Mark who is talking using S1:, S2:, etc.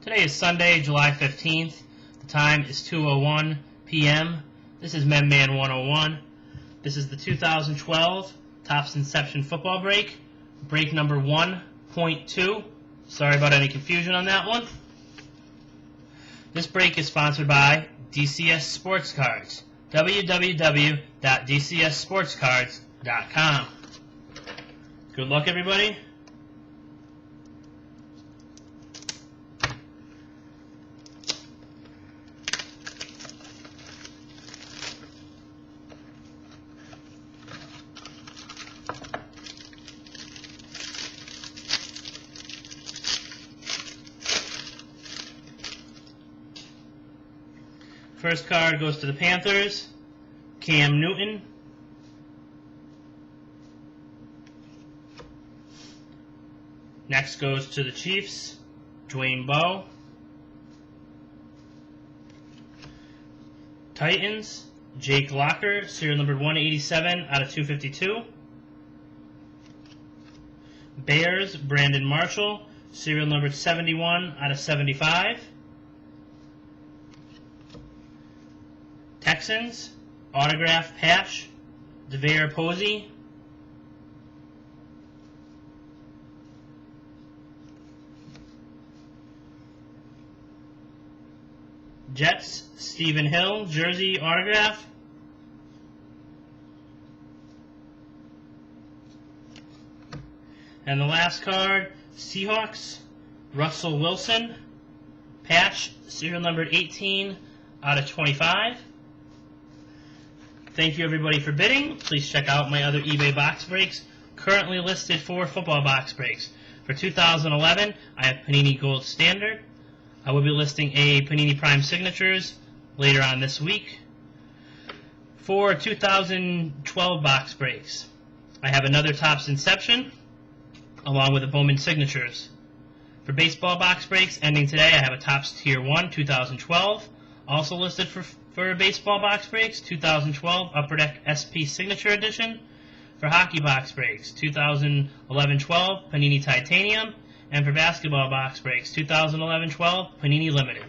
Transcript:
S1: Today is Sunday, July 15th. The time is 2:01 p.m. This is Memman101. This is the 2012 Topps Inception football break. Break number 1.2. Sorry about any confusion on that one. This break is sponsored by DCS Sports Cards. www.dcsportscards.com. Good luck, everybody. First card goes to the Panthers, Cam Newton. Next goes to the Chiefs, Dwayne Bowe. Titans, Jake Locker, serial number 187 out of 252. Bears, Brandon Marshall, serial number 71 out of 75. Texans, autograph patch, DeVere Posey. Jets, Stephen Hill, jersey autograph. And the last card, Seahawks, Russell Wilson, patch, serial number 18 out of 25. Thank you, everybody, for bidding. Please check out my other eBay box breaks, currently listed for football box breaks. For 2011, I have Panini Gold Standard. I will be listing a Panini Prime Signatures later on this week. For 2012 box breaks, I have another Topps Inception, along with a Bowman Signatures. For baseball box breaks ending today, I have a Topps Tier 1 2012, also listed for baseball box breaks, 2012 Upper Deck SP Signature Edition. For hockey box breaks, 2011-12 Panini Titanium. And for basketball box breaks, 2011-12 Panini Limited.